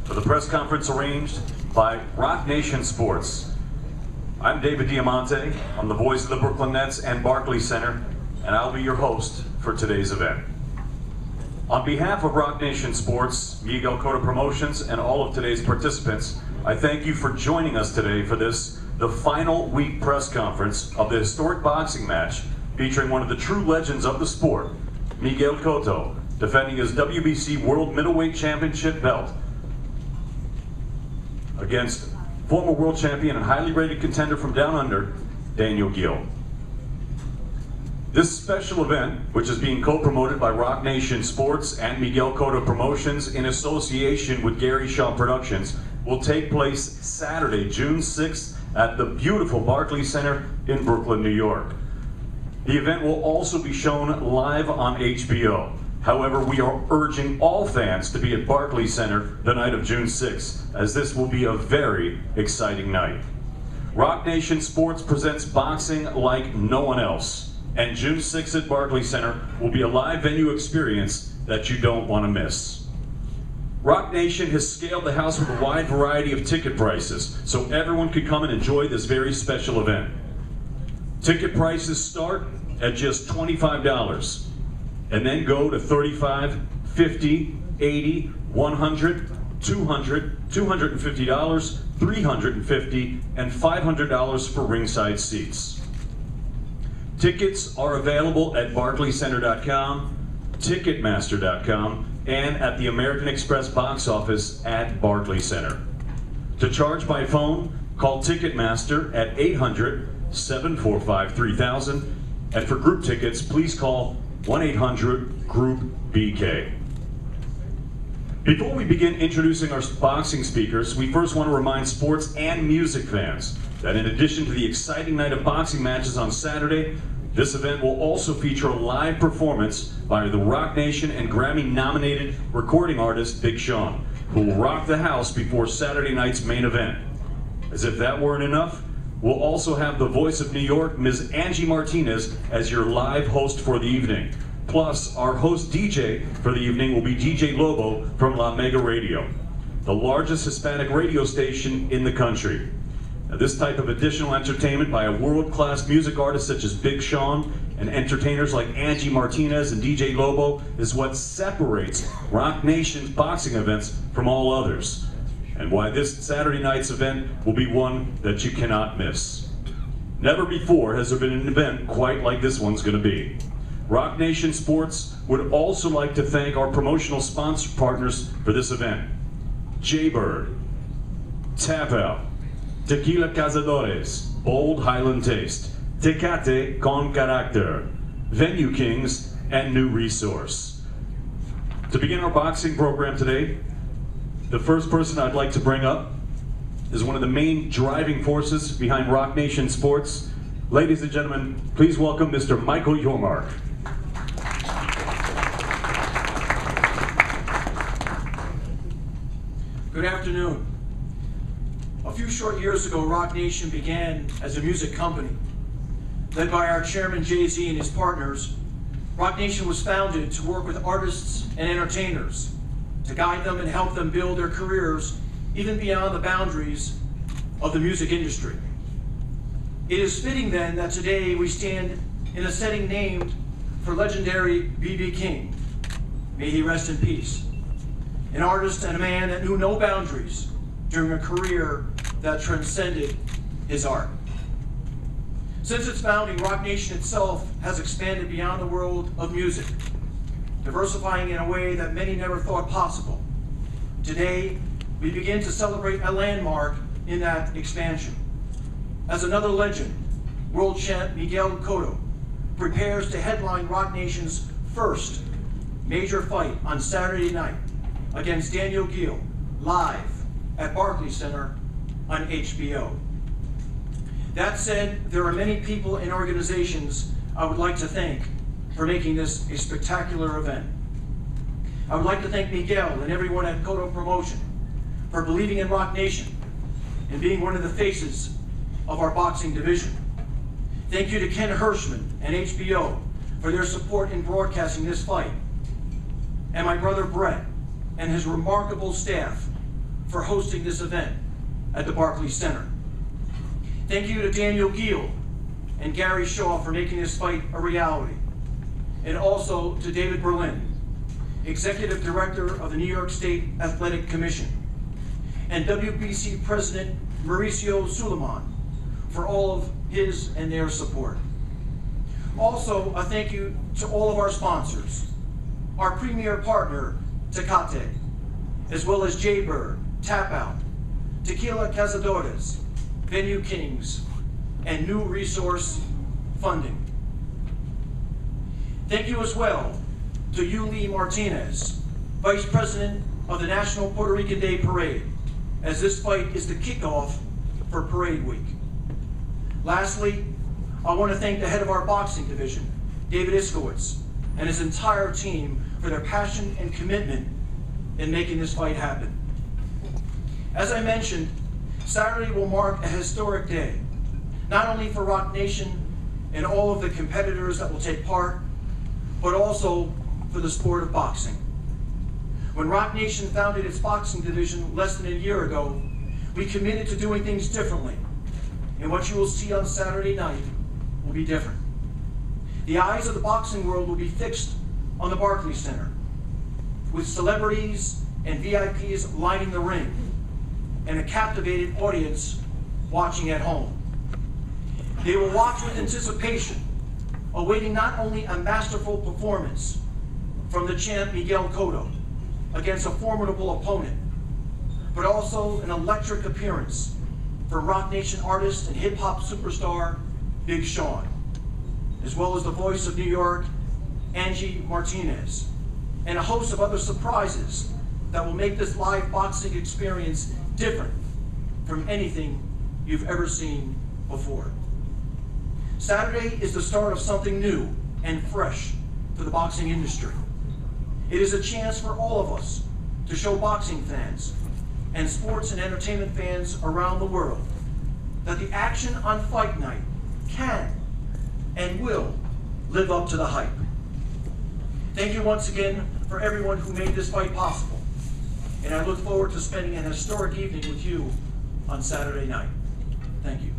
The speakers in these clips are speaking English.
for the press conference arranged by Rock Nation Sports. I'm David Diamante. I'm the voice of the Brooklyn Nets and Barclays Center, and I'll be your host for today's event. On behalf of Rock Nation Sports, Miguel Cotto Promotions, and all of today's participants, I thank you for joining us today for this, the final week press conference of the historic boxing match featuring one of the true legends of the sport, Miguel Cotto, defending his WBC World Middleweight Championship belt against former world champion and highly rated contender from down under, Daniel Geale. This special event, which is being co-promoted by Rock Nation Sports and Miguel Cotto Promotions in association with Gary Shaw Productions, will take place Saturday, June 6th at the beautiful Barclays Center in Brooklyn, New York. The event will also be shown live on HBO. However, we are urging all fans to be at Barclays Center the night of June 6th, as this will be a very exciting night. Rock Nation Sports presents boxing like no one else. And June 6th at Barclays Center will be a live venue experience that you don't want to miss. Rock Nation has scaled the house with a wide variety of ticket prices, so everyone can come and enjoy this very special event. Ticket prices start at just $25, and then go to $35, $50, $80, $100, $200, $250, $350, and $500 for ringside seats. Tickets are available at barclaycenter.com, ticketmaster.com, and at the American Express box office at Barclays Center. To charge by phone, call Ticketmaster at 800-745-3000, and for group tickets, please call 1-800-GROUP-BK. Before we begin introducing our boxing speakers, we first want to remind sports and music fans that in addition to the exciting night of boxing matches on Saturday, this event will also feature a live performance by the Rock Nation and Grammy-nominated recording artist Big Sean, who will rock the house before Saturday night's main event. As if that weren't enough, we'll also have the voice of New York, Ms. Angie Martinez, as your live host for the evening. Plus, our host DJ for the evening will be DJ Lobo from La Mega Radio, the largest Hispanic radio station in the country. Now, this type of additional entertainment by a world-class music artist such as Big Sean and entertainers like Angie Martinez and DJ Lobo is what separates Rock Nation's boxing events from all others, and why this Saturday night's event will be one that you cannot miss. Never before has there been an event quite like this one's going to be. Rock Nation Sports would also like to thank our promotional sponsor partners for this event: Jaybird, Tap Out, Tequila Cazadores, Bold Highland Taste, Tecate Con Carácter, Venue Kings, and New Resource. To begin our boxing program today, the first person I'd like to bring up is one of the main driving forces behind Rock Nation Sports. Ladies and gentlemen, please welcome Mr. Michael Yormark. Good afternoon. A few short years ago, Rock Nation began as a music company. Led by our chairman, Jay-Z, and his partners, Rock Nation was founded to work with artists and entertainers, to guide them and help them build their careers even beyond the boundaries of the music industry. It is fitting then that today we stand in a setting named for legendary B.B. King. May he rest in peace. An artist and a man that knew no boundaries during a career that transcended his art. Since its founding, Rock Nation itself has expanded beyond the world of music, diversifying in a way that many never thought possible. Today, we begin to celebrate a landmark in that expansion, as another legend, world champ Miguel Cotto, prepares to headline Rock Nation's first major fight on Saturday night against Daniel Geale, live at Barclays Center on HBO. That said, there are many people and organizations I would like to thank for making this a spectacular event. I would like to thank Miguel and everyone at Cotto Promotion for believing in Rock Nation and being one of the faces of our boxing division. Thank you to Ken Hirschman and HBO for their support in broadcasting this fight, and my brother Brett and his remarkable staff for hosting this event at the Barclays Center. Thank you to Daniel Geale and Gary Shaw for making this fight a reality. And also to David Berlin, Executive Director of the New York State Athletic Commission, and WBC President Mauricio Suleiman for all of his and their support. Also, a thank you to all of our sponsors, our premier partner, Tecate, as well as Jaybird, Tap Out, Tequila Cazadores, Venue Kings, and New Resource Funding. Thank you as well to Geale Martinez, Vice President of the National Puerto Rican Day Parade, as this fight is the kickoff for Parade Week. Lastly, I want to thank the head of our boxing division, David Iskowitz, and his entire team for their passion and commitment in making this fight happen. As I mentioned, Saturday will mark a historic day, not only for Rock Nation and all of the competitors that will take part, but also for the sport of boxing. When Rock Nation founded its boxing division less than a year ago, we committed to doing things differently, and what you will see on Saturday night will be different. The eyes of the boxing world will be fixed on the Barclays Center, with celebrities and VIPs lining the ring, and a captivated audience watching at home. They will watch with anticipation, awaiting not only a masterful performance from the champ Miguel Cotto against a formidable opponent, but also an electric appearance from Rock Nation artist and hip-hop superstar Big Sean, as well as the voice of New York, Angie Martinez, and a host of other surprises that will make this live boxing experience different from anything you've ever seen before. Saturday is the start of something new and fresh for the boxing industry. It is a chance for all of us to show boxing fans and sports and entertainment fans around the world that the action on fight night can and will live up to the hype. Thank you once again for everyone who made this fight possible, and I look forward to spending an historic evening with you on Saturday night. Thank you.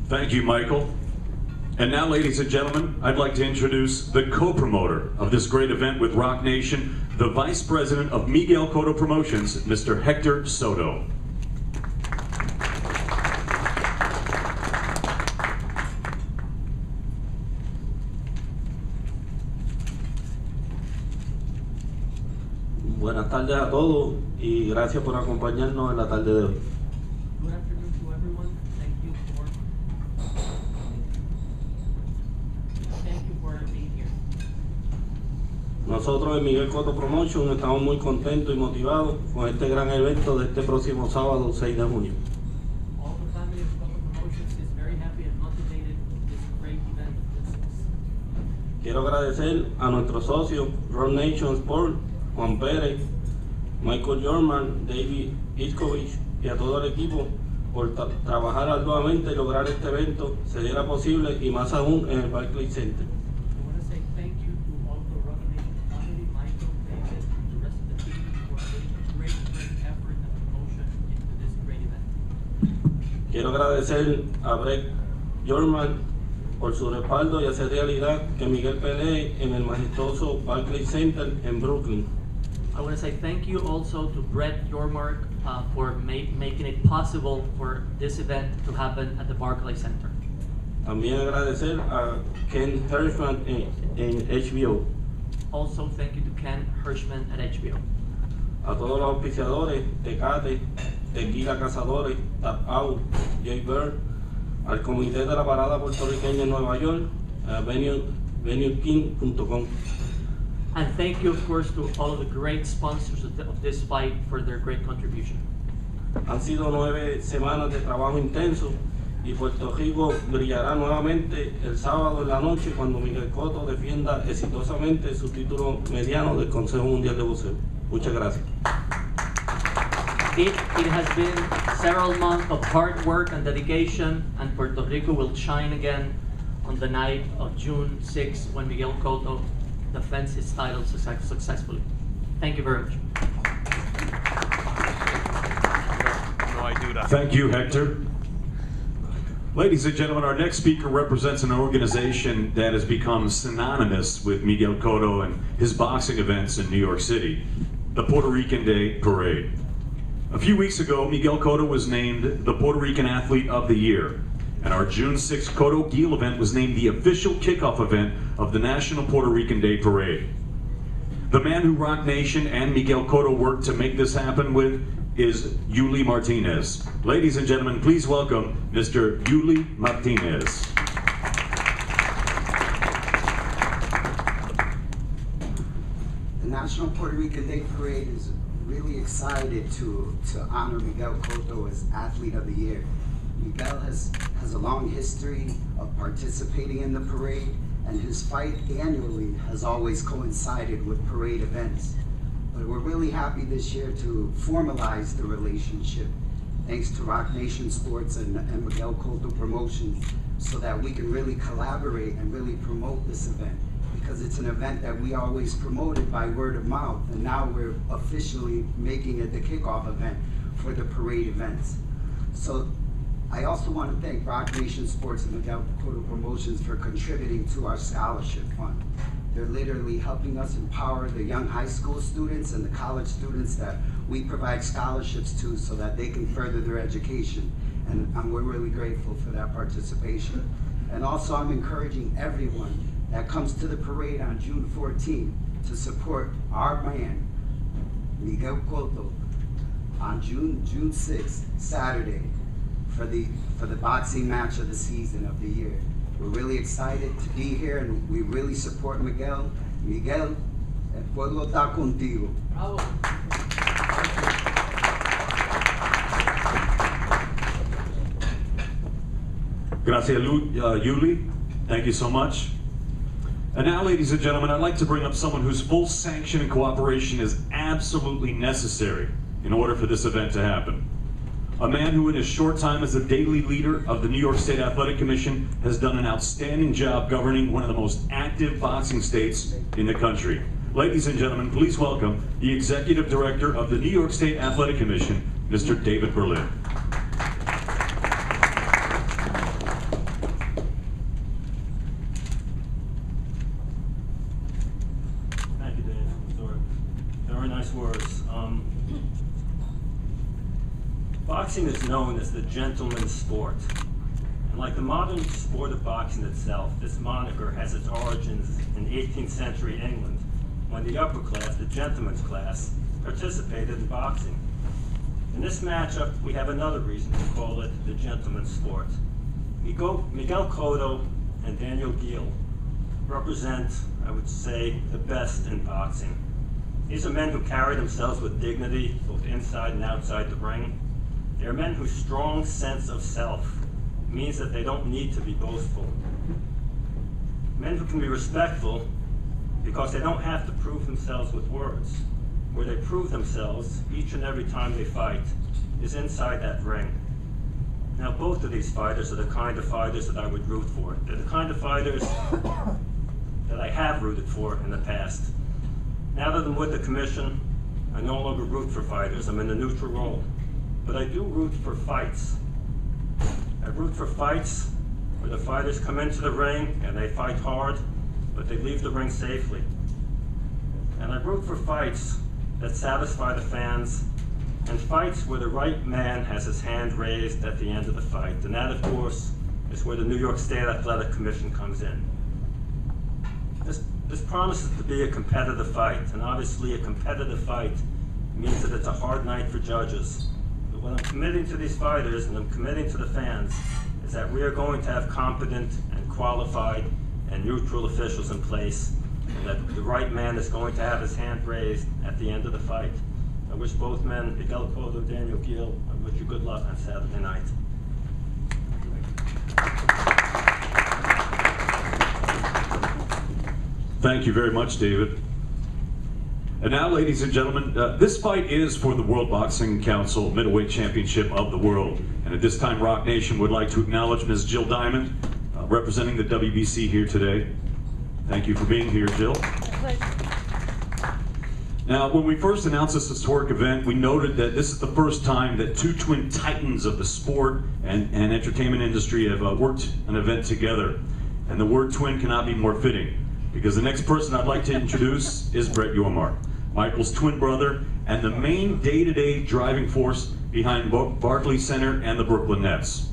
Thank you, Michael. And now, ladies and gentlemen, I'd like to introduce the co-promoter of this great event with Rock Nation, the Vice President of Miguel Cotto Promotions, Mr. Hector Soto. Buenas tardes a todos y gracias por acompañarnos en la tarde de hoy. Good afternoon to everyone. Thank you for being here. Nosotros en Miguel Cotto Promotion estamos muy contentos y motivados con este gran evento de este próximo sábado 6 de junio. All the family of Cotto Promotions is very happy and motivated with this great event of business. Quiero agradecer a nuestros socios Rock Nation Sport, Juan Pérez, Michael Jorman, David Itzkovich y a todo el equipo por trabajar arduamente y lograr este evento se diera posible y más aún en el Barclays Center. I want to say thank you to all the Rock Nation family, Michael, David, and the rest of the team for a great effort and promotion into this great event. Quiero agradecer a Brett Jorman por su respaldo y hacer realidad que Miguel pelee en el majestuoso Barclays Center en Brooklyn. I want to say thank you also to Brett Yormark for making it possible for this event to happen at the Barclays Center. También agradecer a Ken Hirschman en HBO, Also, thank you to Ken Hirschman at HBO. a todos los auspiciadores, Tecate, Tequila Cazadores, Tap Out, Jaybird, al comité de la parada puertorriqueña en Nueva York, a venueking.com. And thank you, of course, to all of the great sponsors of this fight for their great contribution. Han sido 9 semanas de trabajo intenso y Puerto Rico brillará nuevamente el sábado en la noche cuando Miguel Cotto defienda exitosamente su título mediano del Consejo Mundial de Boxeo. Muchas gracias. It has been several months of hard work and dedication, and Puerto Rico will shine again on the night of June 6 when Miguel Cotto defends his title successfully. Thank you very much. Thank you, Hector. Ladies and gentlemen, our next speaker represents an organization that has become synonymous with Miguel Cotto and his boxing events in New York City, the Puerto Rican Day Parade. A few weeks ago, Miguel Cotto was named the Puerto Rican Athlete of the Year, and our June 6th Cotto Geale event was named the official kickoff event of the National Puerto Rican Day Parade. The man who Rock Nation and Miguel Cotto worked to make this happen with is Geale Martinez. Ladies and gentlemen, please welcome Mr. Geale Martinez. The National Puerto Rican Day Parade is really excited to honor Miguel Cotto as Athlete of the Year. Miguel has a long history of participating in the parade, and his fight annually has always coincided with parade events. But we're really happy this year to formalize the relationship, thanks to Rock Nation Sports and Miguel Cotto Promotions, so that we can really collaborate and really promote this event, because it's an event that we always promoted by word of mouth, and now we're officially making it the kickoff event for the parade events. So I also want to thank Rock Nation Sports and Miguel Cotto Promotions for contributing to our scholarship fund. They're literally helping us empower the young high school students and the college students that we provide scholarships to so that they can further their education. And we're really grateful for that participation. And also I'm encouraging everyone that comes to the parade on June 14th to support our man, Miguel Cotto, on June 6th, Saturday, for the boxing match of the season of the year. We're really excited to be here, and we really support Miguel. Miguel, el pueblo está contigo. Bravo. Gracias, Geale. Thank you so much. And now, ladies and gentlemen, I'd like to bring up someone whose full sanction and cooperation is absolutely necessary in order for this event to happen. A man who in his short time as the daily leader of the New York State Athletic Commission has done an outstanding job governing one of the most active boxing states in the country. Ladies and gentlemen, please welcome the Executive Director of the New York State Athletic Commission, Mr. David Berlin. Thank you, Dave. Very nice words. Boxing is known as the gentleman's sport. And like the modern sport of boxing itself, this moniker has its origins in 18th century England, when the upper class, the gentleman's class, participated in boxing. In this matchup, we have another reason to call it the gentleman's sport. Miguel Cotto and Daniel Geale represent, I would say, the best in boxing. These are men who carry themselves with dignity, both inside and outside the ring. They are men whose strong sense of self means that they don't need to be boastful. Men who can be respectful because they don't have to prove themselves with words. Where they prove themselves each and every time they fight is inside that ring. Now, both of these fighters are the kind of fighters that I would root for. They're the kind of fighters that I have rooted for in the past. Now that I'm with the commission, I no longer root for fighters. I'm in a neutral role. But I do root for fights. I root for fights where the fighters come into the ring and they fight hard, but they leave the ring safely. And I root for fights that satisfy the fans, and fights where the right man has his hand raised at the end of the fight. And that, of course, is where the New York State Athletic Commission comes in. This promises to be a competitive fight, and obviously a competitive fight means that it's a hard night for judges. But what I'm committing to these fighters, and I'm committing to the fans, is that we are going to have competent and qualified and neutral officials in place, and that the right man is going to have his hand raised at the end of the fight. I wish both men, Miguel Cotto and Daniel Geale, I wish you good luck on Saturday night. Thank you very much, David. And now, ladies and gentlemen, this fight is for the World Boxing Council Middleweight Championship of the World. And at this time, Rock Nation would like to acknowledge Ms. Jill Diamond, representing the WBC here today. Thank you for being here, Jill. Now, when we first announced this historic event, we noted that this is the first time that two twin titans of the sport and entertainment industry have worked an event together. And the word twin cannot be more fitting, because the next person I'd like to introduce is Brett Yormark, Michael's twin brother and the main day-to-day driving force behind Barclays Center and the Brooklyn Nets.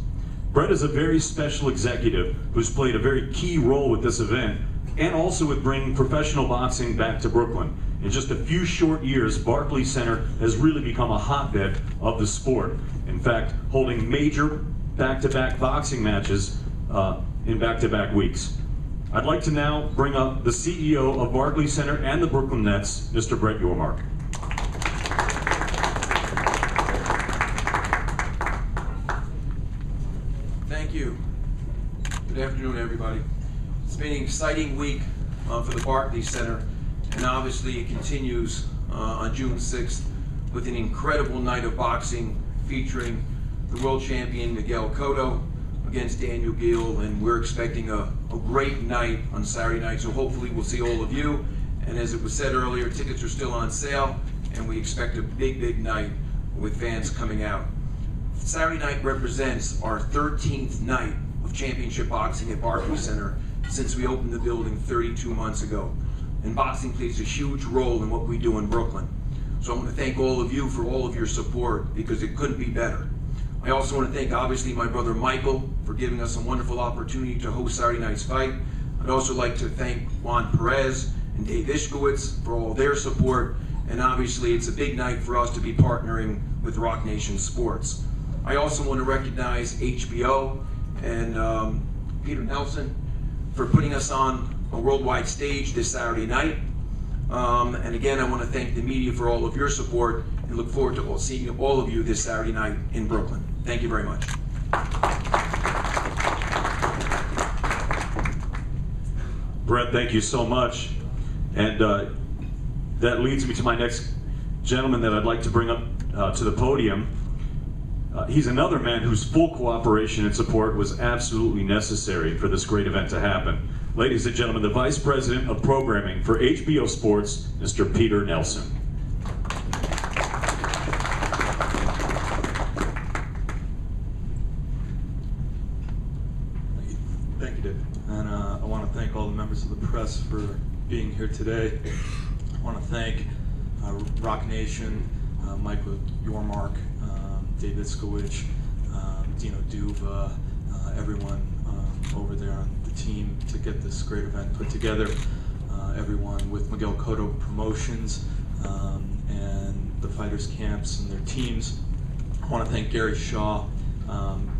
Brett is a very special executive who's played a very key role with this event and also with bringing professional boxing back to Brooklyn. In just a few short years, Barclays Center has really become a hotbed of the sport. In fact, holding major back-to-back boxing matches in back-to-back weeks. I'd like to now bring up the CEO of Barclays Center and the Brooklyn Nets, Mr. Brett Yormark. Thank you. Good afternoon, everybody. It's been an exciting week for the Barclays Center, and obviously it continues on June 6th with an incredible night of boxing featuring the world champion Miguel Cotto against Daniel Geale, and we're expecting a great night on Saturday night, so hopefully we'll see all of you. And as it was said earlier, tickets are still on sale, and we expect a big night with fans coming out. Saturday night represents our 13th night of championship boxing at Barclays Center since we opened the building 32 months ago. And boxing plays a huge role in what we do in Brooklyn. So I want to thank all of you for all of your support, because it couldn't be better. I also want to thank, obviously, my brother Michael for giving us a wonderful opportunity to host Saturday night's fight. I'd also like to thank Juan Perez and Dave Ishkowitz for all their support. And obviously, it's a big night for us to be partnering with Rock Nation Sports. I also want to recognize HBO and Peter Nelson for putting us on a worldwide stage this Saturday night. And again, I want to thank the media for all of your support and look forward to seeing all of you this Saturday night in Brooklyn. Thank you very much. Brett, thank you so much. And that leads me to my next gentleman that I'd like to bring up to the podium. He's another man whose full cooperation and support was absolutely necessary for this great event to happen. Ladies and gentlemen, the Vice President of Programming for HBO Sports, Mr. Peter Nelson. Thank you, David. And I want to thank all the members of the press for being here today. I want to thank Rock Nation, Michael Yormark, Dave Iskowich, Dino Duva, everyone over there on the team to get this great event put together. Everyone with Miguel Cotto Promotions and the fighters camps and their teams. I want to thank Gary Shaw,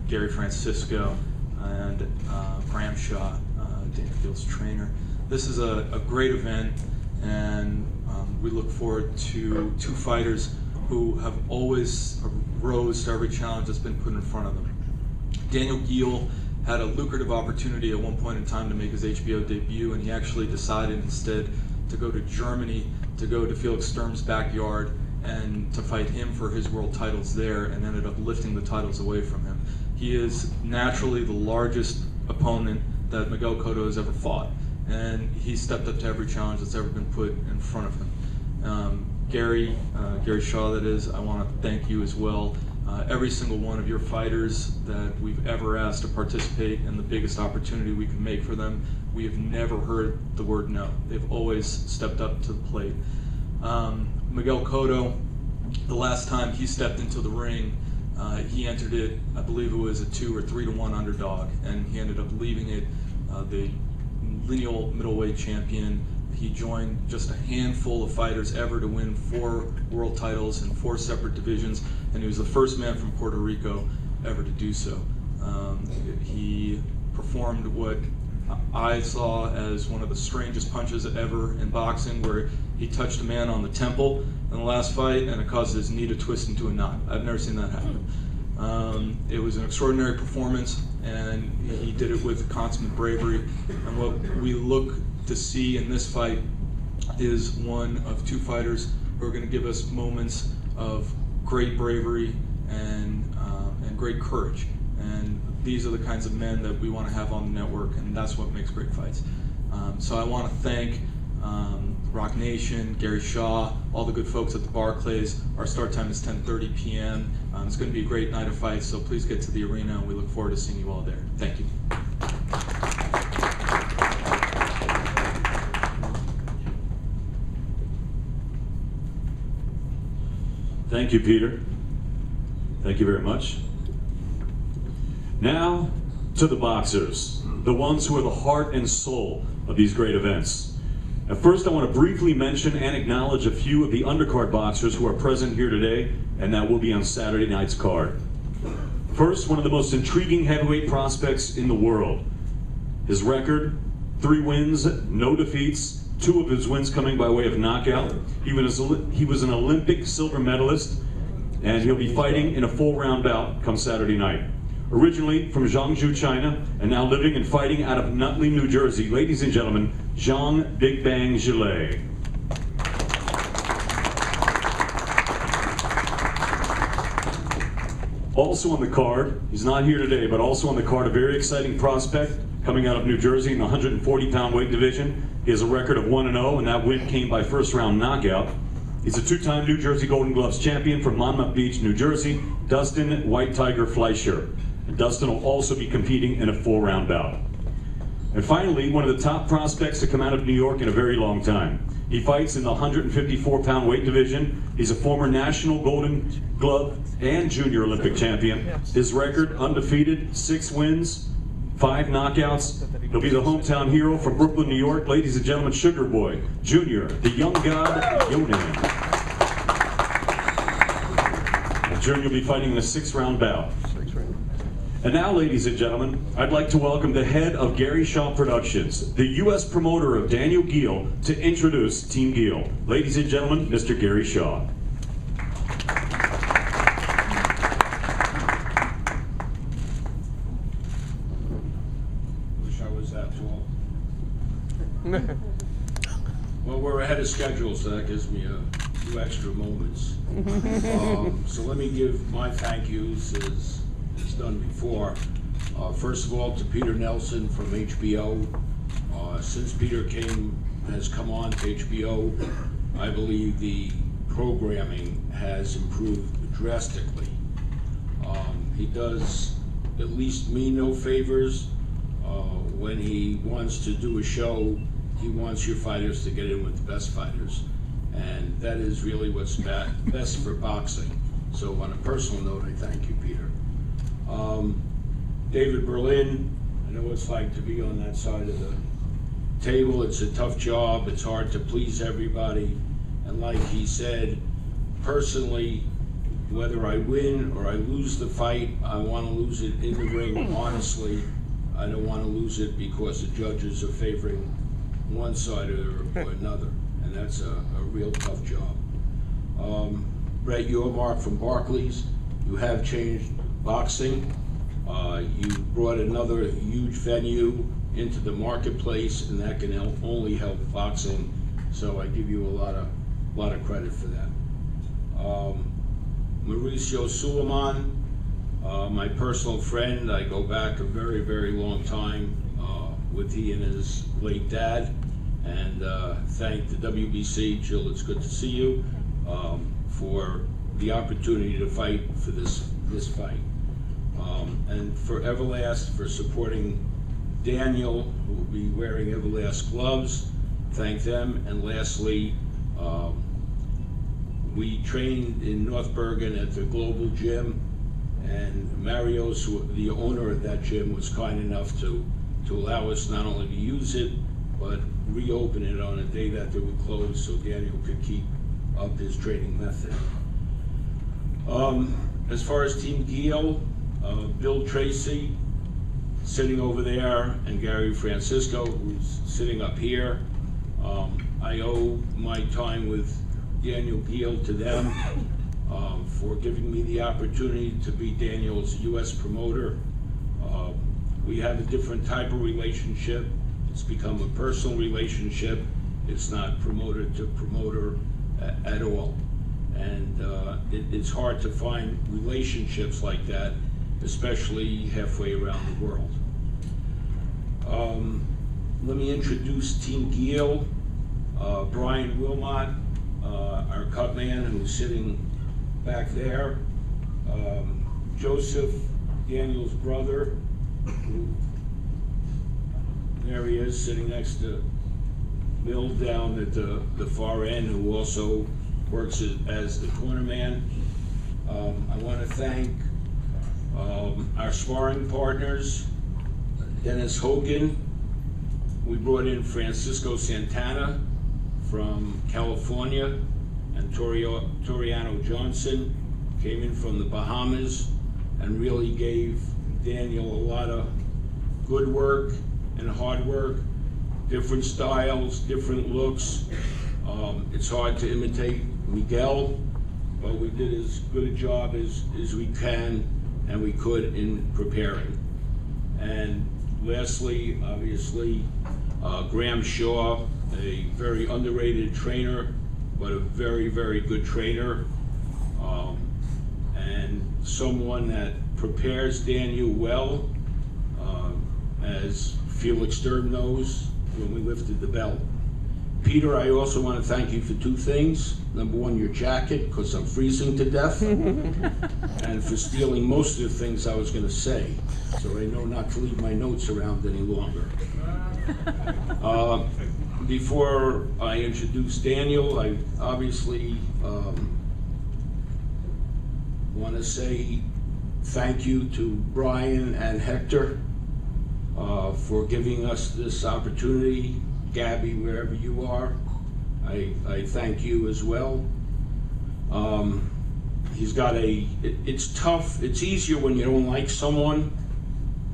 Gary Francisco, and Graham Shaw, Dana Geale's trainer. This is a great event, and we look forward to two fighters who have always rose to every challenge that's been put in front of them. Daniel Geale had a lucrative opportunity at one point in time to make his HBO debut, and he actually decided instead to go to Germany, to go to Felix Sturm's backyard, and to fight him for his world titles there, and ended up lifting the titles away from him. He is naturally the largest opponent that Miguel Cotto has ever fought, and he stepped up to every challenge that's ever been put in front of him. Gary Shaw, that is, I want to thank you as well. Every single one of your fighters that we've ever asked to participate in the biggest opportunity we can make for them, we have never heard the word no. They've always stepped up to the plate. Miguel Cotto, the last time he stepped into the ring, he entered it, I believe it was a 2 or 3 to 1 underdog, and he ended up leaving it the lineal middleweight champion. He joined just a handful of fighters ever to win 4 world titles in 4 separate divisions, and he was the first man from Puerto Rico ever to do so. He performed what I saw as one of the strangest punches ever in boxing, where he touched a man on the temple in the last fight and it caused his knee to twist into a knot. I've never seen that happen. It was an extraordinary performance, and he did it with consummate bravery. And what we look to see in this fight is one of 2 fighters who are going to give us moments of great bravery and great courage. And these are the kinds of men that we want to have on the network, and that's what makes great fights. So I want to thank Rock Nation, Gary Shaw, all the good folks at the Barclays. Our start time is 10:30 p.m. It's going to be a great night of fights, so please get to the arena, and we look forward to seeing you all there. Thank you. Thank you, Peter. Thank you very much. Now to the boxers, the ones who are the heart and soul of these great events. At first, I want to briefly mention and acknowledge a few of the undercard boxers who are present here today and that will be on Saturday night's card. First, one of the most intriguing heavyweight prospects in the world. His record, 3 wins, no defeats, 2 of his wins coming by way of knockout. He was an Olympic silver medalist, and he'll be fighting in a full round bout come Saturday night. Originally from Zhangzhou, China, and now living and fighting out of Nutley, New Jersey, ladies and gentlemen, Jean Big Bang Geale. Also on the card, he's not here today, but also on the card, a very exciting prospect coming out of New Jersey in the 140-pound weight division. He has a record of 1-0, and that win came by first-round knockout. He's a 2-time New Jersey Golden Gloves champion from Monmouth Beach, New Jersey, Dustin White Tiger Fleischer. And Dustin will also be competing in a full-round bout. And finally, one of the top prospects to come out of New York in a very long time. He fights in the 154-pound weight division. He's a former national Golden Glove and Junior Olympic champion. His record, undefeated, 6 wins, 5 knockouts. He'll be the hometown hero from Brooklyn, New York. Ladies and gentlemen, Sugar Boy Jr., the young god, Yonan. And Junior will be fighting in a 6-round bout. And now, ladies and gentlemen, I'd like to welcome the head of Gary Shaw Productions, the U.S. promoter of Daniel Geale, to introduce Team Geale. Ladies and gentlemen, Mr. Gary Shaw. Wish I was that tall. Well, we're ahead of schedule, so that gives me a few extra moments. So let me give my thank yous as it's done before. First of all, to Peter Nelson from HBO. Since Peter has come on to HBO, I believe the programming has improved drastically. He does at least me no favors. When he wants to do a show, he wants your fighters to get in with the best fighters. And that is really what's best for boxing. So on a personal note, I thank you, Peter. David Berlin, I know what it's like to be on that side of the table. It's a tough job. It's hard to please everybody. And like he said, personally, whether I win or I lose the fight, I want to lose it in the ring, honestly. I don't want to lose it because the judges are favoring one side or another. And that's a real tough job. Brett Yormark from Barclays, you have changed boxing. You brought another huge venue into the marketplace, and that can only help boxing. So I give you a lot of credit for that. Mauricio Suleiman, my personal friend. I go back a very, very long time with he and his late dad. And thank the WBC, Jill. It's good to see you for the opportunity to fight for this fight. And for Everlast for supporting Daniel, who will be wearing Everlast gloves. Thank them. And lastly, we trained in North Bergen at the Global Gym, and Marios, the owner of that gym, was kind enough to allow us not only to use it, but reopen it on a day that they were closed so Daniel could keep up his training method. As far as Team Geale, Bill Tracy, sitting over there, and Gary Francisco, who's sitting up here. I owe my time with Daniel Geale to them for giving me the opportunity to be Daniel's U.S. promoter. We have a different type of relationship. It's become a personal relationship. It's not promoter to promoter at all. And it's hard to find relationships like that, especially halfway around the world. Let me introduce Team Geale. Brian Wilmot, our cut man, who's sitting back there. Joseph, Daniel's brother, who, there he is, sitting next to Bill down at the far end, who also works as the corner man. I want to thank our sparring partners, Dennis Hogan. We brought in Francisco Santana from California, and Toriano Johnson came in from the Bahamas and really gave Daniel a lot of good work and hard work, different styles, different looks. It's hard to imitate Miguel, but we did as good a job as we can and we could in preparing. And lastly, obviously, Graham Shaw, a very underrated trainer, but a very, very good trainer, and someone that prepares Daniel well, as Felix Sturm knows when we lifted the belt. Peter, I also want to thank you for two things. Number one, your jacket, because I'm freezing to death, and for stealing most of the things I was going to say, so I know not to leave my notes around any longer. Before I introduce Daniel, I obviously want to say thank you to Brian and Hector for giving us this opportunity. Gabby, wherever you are, I thank you as well. He's got it's tough, it's easier when you don't like someone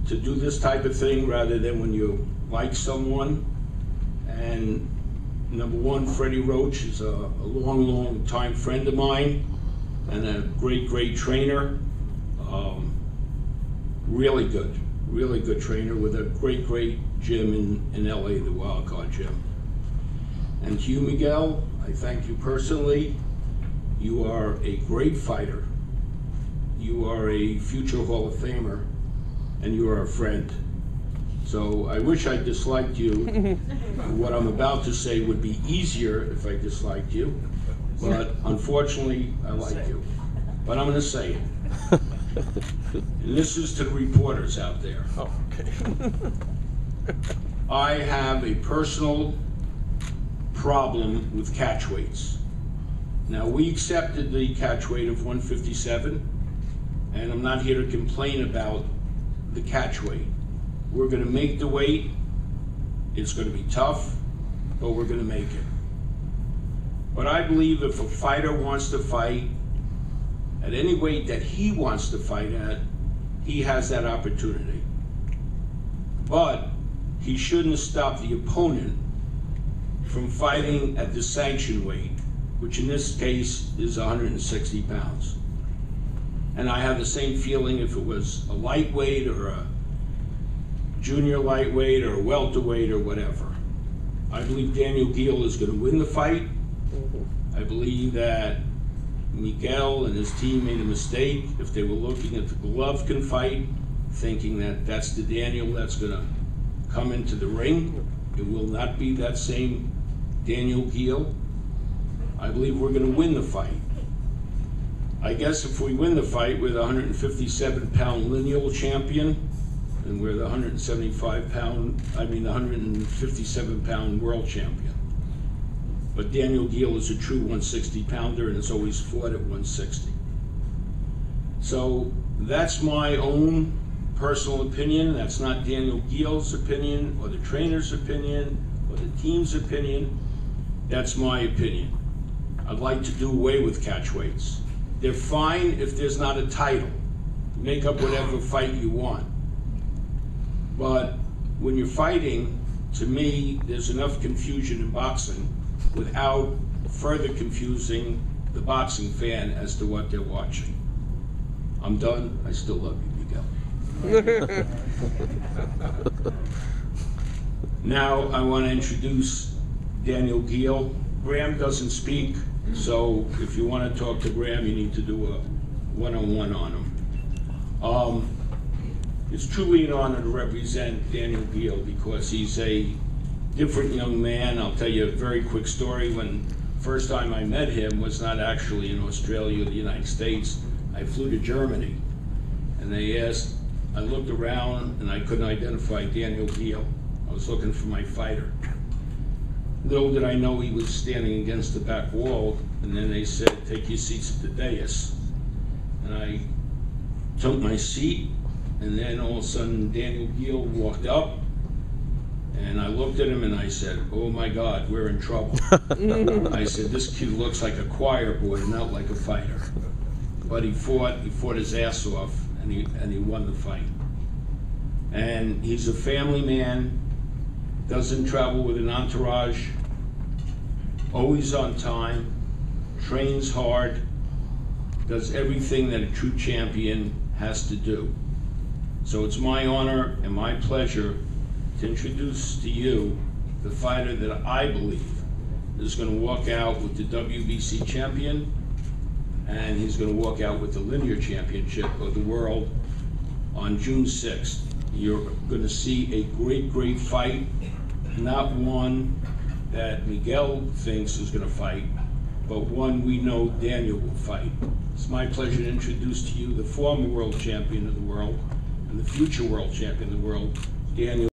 to do this type of thing rather than when you like someone. And number one, Freddie Roach is a long time friend of mine and a great trainer. Really good trainer with a great gym in LA, the Wildcard Gym. And to you, Miguel, I thank you personally. You are a great fighter. You are a future Hall of Famer, and you are a friend. So I wish I disliked you. What I'm about to say would be easier if I disliked you, but unfortunately, I like you. But I'm going to say it. And this is to the reporters out there. Oh, okay. I have a personal problem with catch weights. Now, we accepted the catch weight of 157, and I'm not here to complain about the catch weight. We're going to make the weight. It's going to be tough, but we're going to make it. But I believe if a fighter wants to fight at any weight that he wants to fight at, he has that opportunity. But he shouldn't stop the opponent from fighting at the sanction weight, which in this case is 160 pounds. And I have the same feeling if it was a lightweight or a junior lightweight or a welterweight or whatever. I believe Daniel Geale is going to win the fight. I believe that Miguel and his team made a mistake if they were looking at the Golovkin fight, thinking that that's the Daniel that's going to come into the ring. It will not be that same Daniel Geale. I believe we're going to win the fight. I guess if we win the fight, we're the 157-pound lineal champion, and we're the 157-pound world champion. But Daniel Geale is a true 160-pounder and has always fought at 160. So that's my own personal opinion. That's not Daniel Geale's opinion or the trainer's opinion or the team's opinion. That's my opinion. I'd like to do away with catch weights. They're fine if there's not a title. Make up whatever fight you want. But when you're fighting, to me, there's enough confusion in boxing without further confusing the boxing fan as to what they're watching. I'm done. I still love you, Miguel. Now I want to introduce Daniel Geale. Graham doesn't speak, so if you want to talk to Graham, you need to do a one-on-one on him. It's truly an honor to represent Daniel Geale because he's a different young man. I'll tell you a very quick story. When first time I met him was not actually in Australia or the United States. I flew to Germany, and I looked around and I couldn't identify Daniel Geale. I was looking for my fighter. Little did I know he was standing against the back wall, and then they said, take your seats at the dais. And I took my seat, and then all of a sudden Daniel Geale walked up, and I looked at him and I said, oh my God, we're in trouble. I said, this kid looks like a choir boy, not like a fighter. But he fought his ass off, and he won the fight. And he's a family man, doesn't travel with an entourage, always on time, trains hard, does everything that a true champion has to do. So it's my honor and my pleasure to introduce to you the fighter that I believe is going to walk out with the WBC champion, and he's going to walk out with the linear championship of the world on June 6th. You're going to see a great, great fight, not one that Miguel thinks is going to fight, but one we know Daniel will fight. It's my pleasure to introduce to you the former world champion of the world and the future world champion of the world, Daniel.